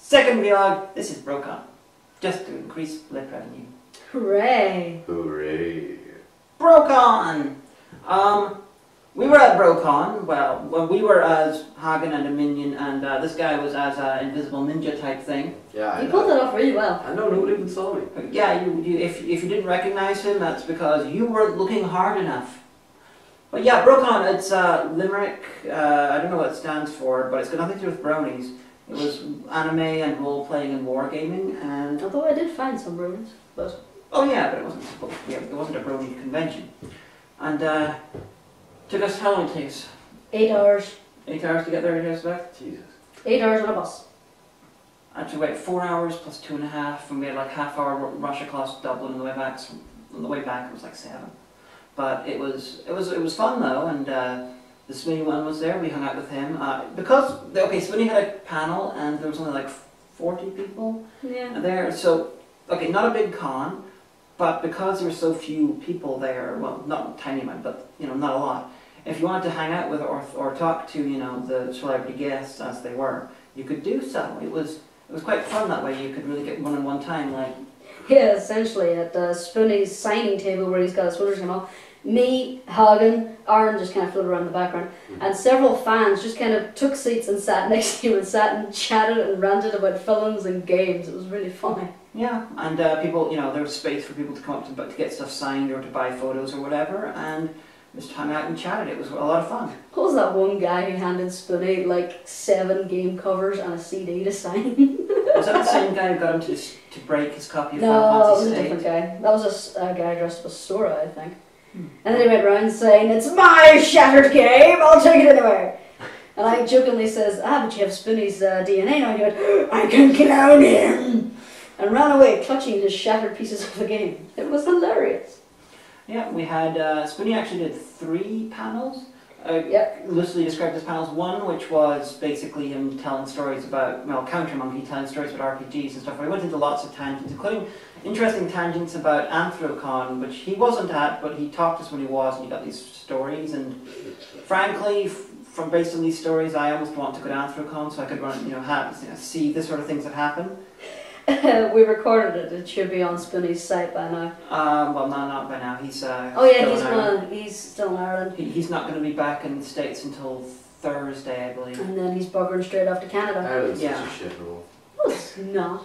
Second vlog, this is BroCon. Just to increase blip revenue. Hooray! Hooray! BroCon! We were at BroCon, well, we were as Hagan and a minion, and this guy was as an invisible ninja type thing. Yeah, You pulled it off really well. I know, nobody even saw me. Yeah, if you didn't recognize him, that's because you weren't looking hard enough. But yeah, BroCon, it's Limerick, I don't know what it stands for, but it's got nothing to do with bronies. It was anime and role-playing and wargaming, and... Although I did find some ruins, but... Oh yeah, but it wasn't supposed to be, it wasn't a brony convention. And took us, how long did it take us? 8 hours. 8 hours to get there, 8 hours back? Jesus. 8 hours on a bus. Actually, wait, 4 hours plus 2.5, and we had like half-hour rush across Dublin on the way back. So on the way back, it was like 7. But it was fun though, and the Spoony one was there. We hung out with him because Spoony had a panel, and there was only like 40 people there. So not a big con, but because there were so few people there, well, not a tiny amount, but not a lot. If you wanted to hang out with or talk to the celebrity guests as they were, you could do so. It was quite fun that way. You could really get one-on-one time, like. Yeah, essentially at Spoony's signing table where he's got his photos and all. Me, Hagan, Aaron just kind of floated around the background, and several fans just kind of took seats and sat next to him and sat and chatted and ranted about films and games. It was really funny. Yeah, and people, there was space for people to come up to get stuff signed or to buy photos or whatever, and just hung out and chatted. It was a lot of fun. What was that one guy who handed Spoony like 7 game covers and a CD to sign? Was that the same guy who got him to break his copy of No, Final that was Fantasy a VIII? different guy. That was a guy dressed up as Sora, I think. And then he went round saying, "It's my shattered game, I'll take it anyway." And I jokingly says, but you have Spoony's DNA now. And he went, "I can clone him!" And ran away, clutching his shattered pieces of the game. It was hilarious. Yeah, we had, Spoony actually did 3 panels. Loosely described as panels. One, which was basically him telling stories about, Counter Monkey telling stories about RPGs and stuff. But he went into lots of tangents, including interesting tangents about Anthrocon, which he wasn't at, but he talked to us when he was, and he got these stories. And frankly, based on these stories, I almost want to go to Anthrocon so I could run, see the sort of things that happen. We recorded it. It should be on Spoony's site by now. Well, no, not by now. He's He's still in Ireland. He's not going to be back in the States until Thursday, I believe. And then he's buggering straight off to Canada. Ireland's such a shit hole. No, it's not.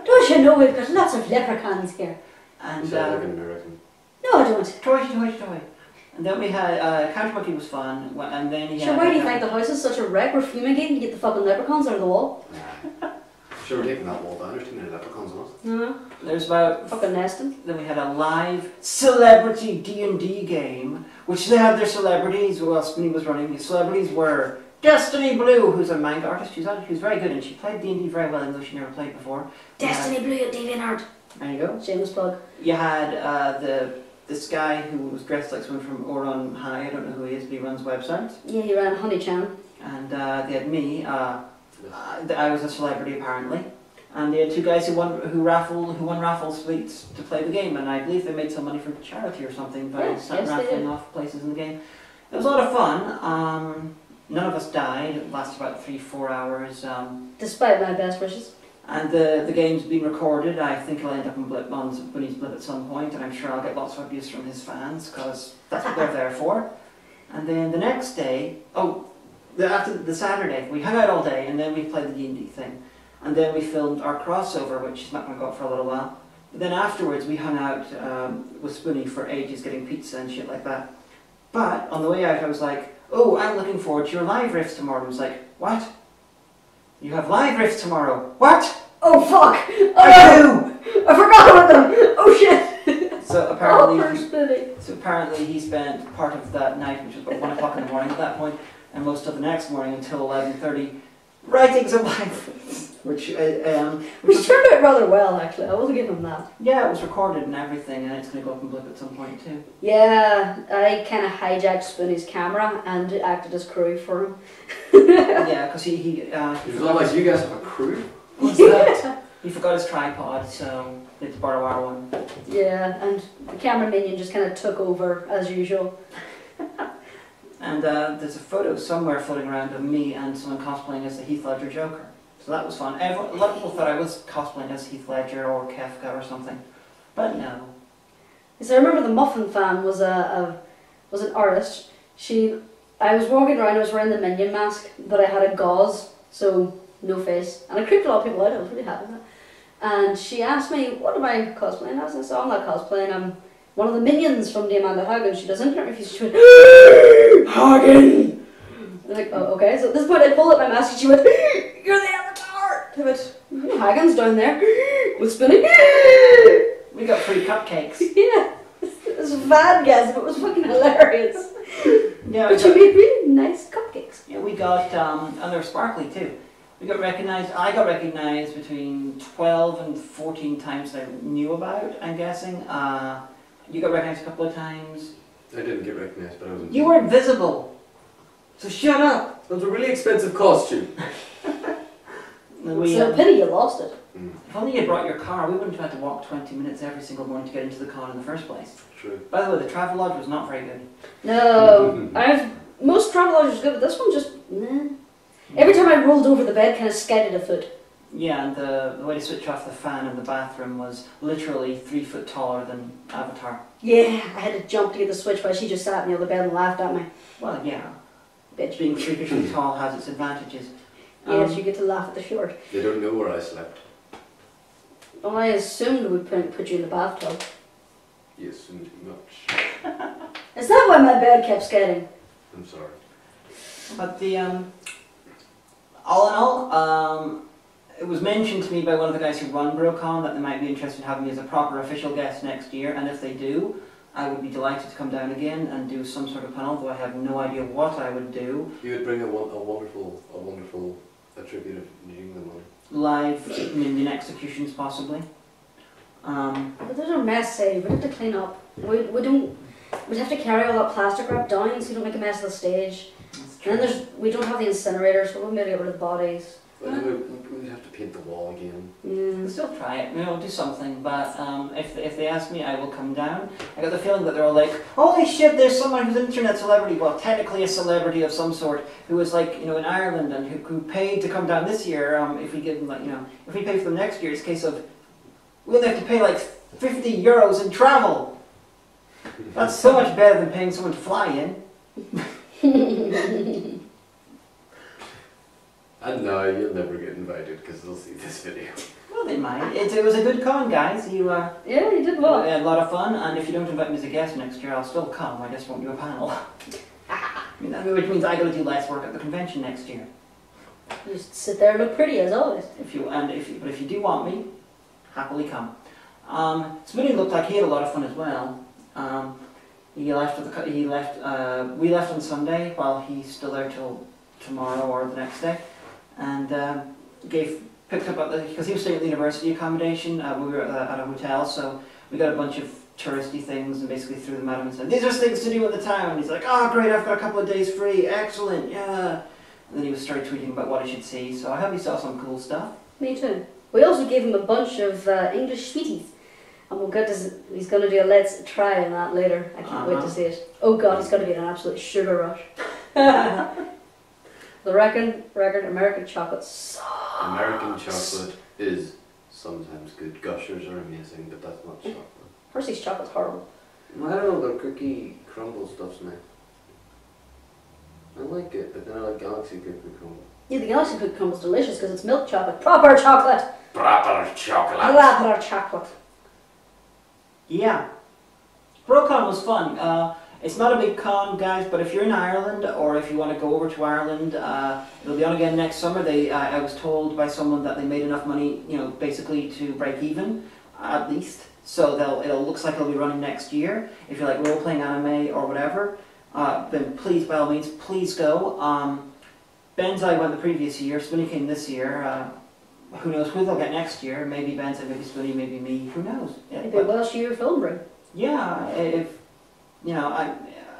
Don't you know we've got lots of leprechauns here? And You sound like an American. No, I don't. Toy. And then we had Counter Monkey was fun, and then he had. Why do you think the house is such a wreck? We're fumigating to get the fucking leprechauns out of the wall. Nah. Sure, we're taking that wall down. There's too many leprechauns on it. No. There's about Fucking nesting. Then we had a live celebrity D&D game, which they had their celebrities. Well, Spoony was running. The celebrities were Destiny Blue, who's a manga artist. Who's very good, and she played D&D very well, even though she never played before. Destiny Blue at DeviantArt. There you go. Shameless plug. You had this guy who was dressed like someone from Oron High. I don't know who he is, but he runs websites. Yeah, he ran Honey-chan. And they had me. I was a celebrity apparently, and they had 2 guys who won raffle suites to play the game, and I believe they made some money from charity or something by raffling off places in the game. It was a lot of fun. None of us died. It lasted about 3-4 hours. Despite my best wishes. And the game's been recorded. I think it'll end up on Spoony's Blip at some point, and I'm sure I'll get lots of abuse from his fans because that's what they're there for. And then the next day, after the Saturday, we hung out all day, and then we played the D&D thing. And then we filmed our crossover, which is not going to go up for a little while. But then afterwards, we hung out with Spoony for ages, getting pizza and shit like that. But on the way out, I was like, "Oh, I'm looking forward to your live riffs tomorrow." And I was like, "What? You have live riffs tomorrow? What?" Oh fuck! I do! I forgot about them! Oh shit! So apparently he spent part of that night, which was about 1 o'clock in the morning at that point, and most of the next morning until 11:30, writing some live riffs, which turned out rather well actually. I will give him that. Yeah, it was recorded and everything, and it's going to go up and blip at some point too. Yeah, I kind of hijacked Spoony's camera and acted as crew for him. Yeah, because he It was all like, you guys have a crew? What's that? He forgot his tripod, so they had to borrow our one. Yeah, and the camera minion just kind of took over as usual. And there's a photo somewhere floating around of me and someone cosplaying as the Heath Ledger Joker. So that was fun. A lot of people thought I was cosplaying as Heath Ledger or Kefka or something, but no. So I remember the Muffin Fan was was an artist. I was walking around, I was wearing the Minion mask, but I had a gauze, so no face. And I creeped a lot of people out, I was really happy with it. And she asked me, what am I cosplaying as? And I said, I'm not cosplaying, I'm one of the minions from the Amanda Hagan. She does internet reviews. She went, Hagan! I'm like, oh, okay. So at this point I pulled up my mask and she went, you're the Avatar! I went, Hagan's down there with Spoony. We got free cupcakes. Yeah. It was bad, guys, but it was fucking hilarious. Yeah, But you made really nice cupcakes. yeah, we got, and they're sparkly too. We got recognized, I got recognized between 12 and 14 times I knew about, I'm guessing. You got recognized a couple of times. I didn't get recognised, but I was. You were invisible! So shut up! It was a really expensive costume. We, It's a pity you lost it. if only you brought your car, we wouldn't have had to walk 20 minutes every single morning to get into the con in the first place. True. By the way, the Travelodge was not very good. No, most Travelodge was good, but this one just, nah. Every time I rolled over the bed, kind of skidded a foot. Yeah, and the way to switch off the fan in the bathroom was literally 3 foot taller than Avatar. Yeah, I had to jump to get the switch while she just sat near the bed and laughed at me. Well, yeah, Bitch. being freakishly tall has its advantages. Yes, you get to laugh at the short. They don't know where I slept. Well, I assumed we'd put you in the bathtub. You assume too much. Is that why my bed kept skidding? I'm sorry. But the, all in all, it was mentioned to me by one of the guys who run BroCon that they might be interested in having me as a proper official guest next year, and if they do, I would be delighted to come down again and do some sort of panel, though I have no idea what I would do. You would bring a wonderful attribute of New England on. Live Indian executions, possibly. But those are messy. We have to clean up. We'd have to carry all that plastic wrap down so you don't make a mess of the stage. And then we don't have the incinerator, so we won't be able to get rid of the bodies. Well, then we'd have to paint the wall again. We'll still try it, do something, but if they ask me, I will come down. I got the feeling that they're all like, holy shit, there's someone who's an internet celebrity, well, technically a celebrity of some sort, who was like, in Ireland and who paid to come down this year. If we give them, like, if we pay for them next year, it's a case of, we only have to pay like 50 euros in travel. That's so much better than paying someone to fly in. And now you'll never get invited because they'll see this video. Well, they might. It was a good con, guys. Yeah, you did well. Had a lot of fun, and if you don't invite me as a guest next year, I'll still come. I just won't do a panel. Which means I got to do less work at the convention next year. You just sit there and look pretty as always. But if you do want me, happily come. Spoony looked like he had a lot of fun as well. We left on Sunday while he's still there till tomorrow or the next day, and picked up because he was staying at the university accommodation. We were at a hotel, so we got a bunch of touristy things and basically threw them at him and said, "These are things to do in the town." And he's like, "Oh, great! I've got a couple of days free. Excellent, yeah." And then he started tweeting about what he should see. So I hope he saw some cool stuff. Me too. We also gave him a bunch of English sweeties. And he's going to do a let's try on that later. I can't wait to see it. Oh god, he's going to be an absolute sugar rush. The record American chocolate sucks. American chocolate is sometimes good. Gushers are amazing, but that's not chocolate. Hershey's chocolate's horrible. I don't know, their cookie crumble stuff's nice. I like it, but then I like Galaxy cookie crumble. Yeah, the Galaxy cookie crumble's delicious because it's milk chocolate. Proper chocolate! Proper chocolate! Proper chocolate. Yeah. BroCon was fun. It's not a big con, guys, but if you're in Ireland or if you want to go over to Ireland, it'll be on again next summer. I was told by someone that they made enough money, basically to break even, at least. So it looks like it'll be running next year. If you like role-playing anime or whatever, then please, by all means, please go. Benzai went the previous year, Spoony came this year. Who knows who they'll get next year? Maybe Benzai, maybe Spoony, maybe me. Who knows? Yeah, Maybe a Welsh year film bring. Yeah,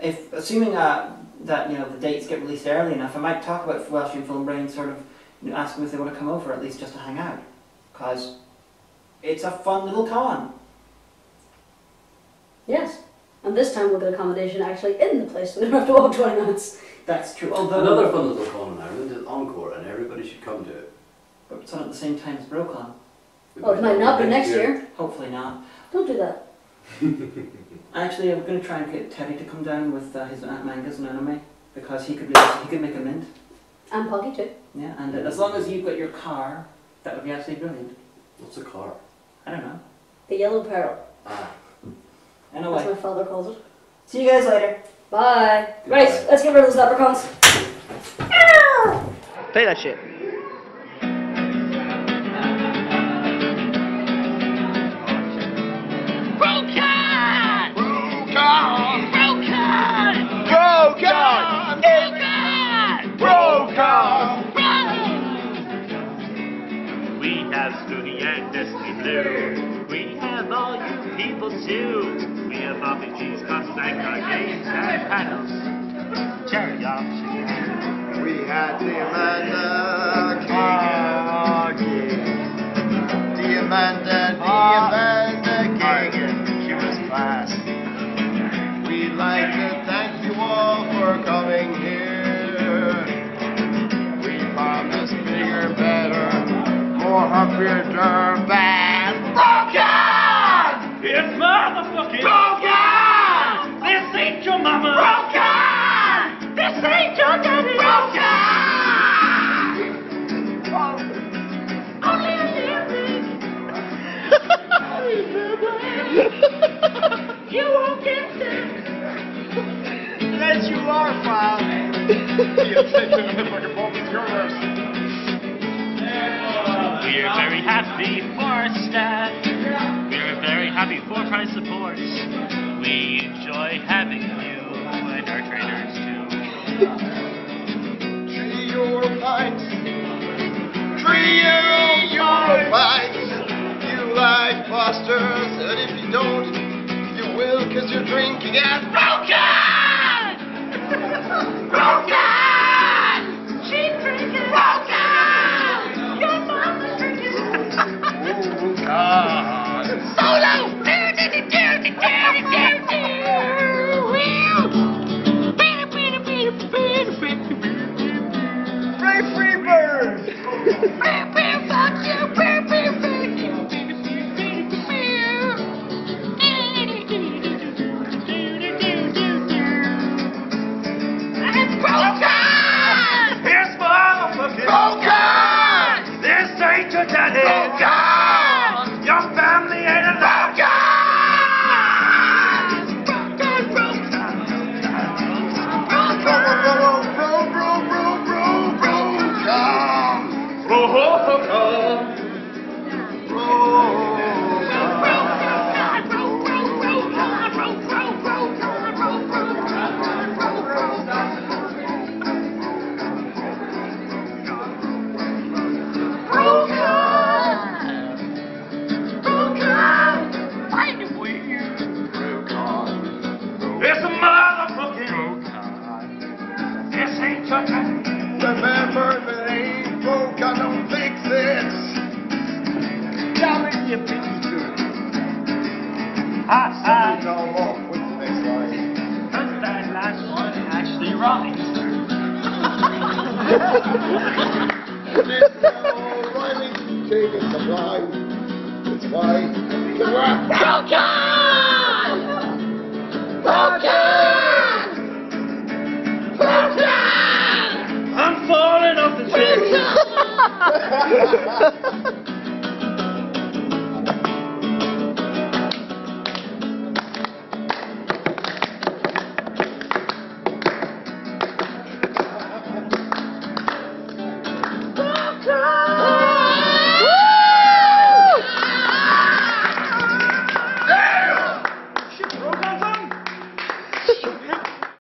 if assuming that the dates get released early enough, I might talk about Welsh and Film Brain, sort of ask them if they want to come over at least just to hang out, because it's a fun little con. Yes, and this time we'll get accommodation actually in the place, so we don't have to walk 20 minutes. That's true. Although another fun little con in Ireland is Encore, and everybody should come to it. but it's on at the same time as BroCon. Well, it might not be next year. Hopefully not. Don't do that. Actually, I'm going to try and get Teddy to come down with his mangas and anime because he could make a mint. And Poggy too. Yeah, and as long as you've got your car, that would be absolutely brilliant. What's a car? I don't know. The Yellow Peril. Ah. That's Anyway, what my father calls it. see you guys later. Bye. Goodbye. Right, let's get rid of those leprechauns. Play that shit. BroCon! We have Spoony and Destiny Blue. We have all you people too. We have RPGs, consoles, and card games and panels. Cherry on chicken. We had the Amanda King. The Amanda King. She was class. We'd like to thank you all for coming here. We promise bigger, better, more happier, bad. BroCon! It's motherfucking BroCon! This ain't your mama. BroCon! This ain't your daddy. BroCon! Only a little bit. You won't get sick. Yes, you are, Bob. We're very happy for our staff. We're very happy for price support. We enjoy having you and our trainers too. Tree your pints. Tree your pints. You like Foster's, and if you don't, you will, cause you're drinking at BroCon! BroCon! She's drinking BroCon! Your mama's drinking God. Solo! Free bird. Here's motherfucking BroCon! This ain't your daddy. BroCon! Your family ain't a It's a motherfucking This ain't your daddy. Remember that ain't BroCon, don't fix it. Tell me your opinion to it. Somebody's all off. What's the next line? That last one actually rhymes. Riley taking the blind. It's why we're BroCon! BroCon! BroCon! I'm falling off the tree.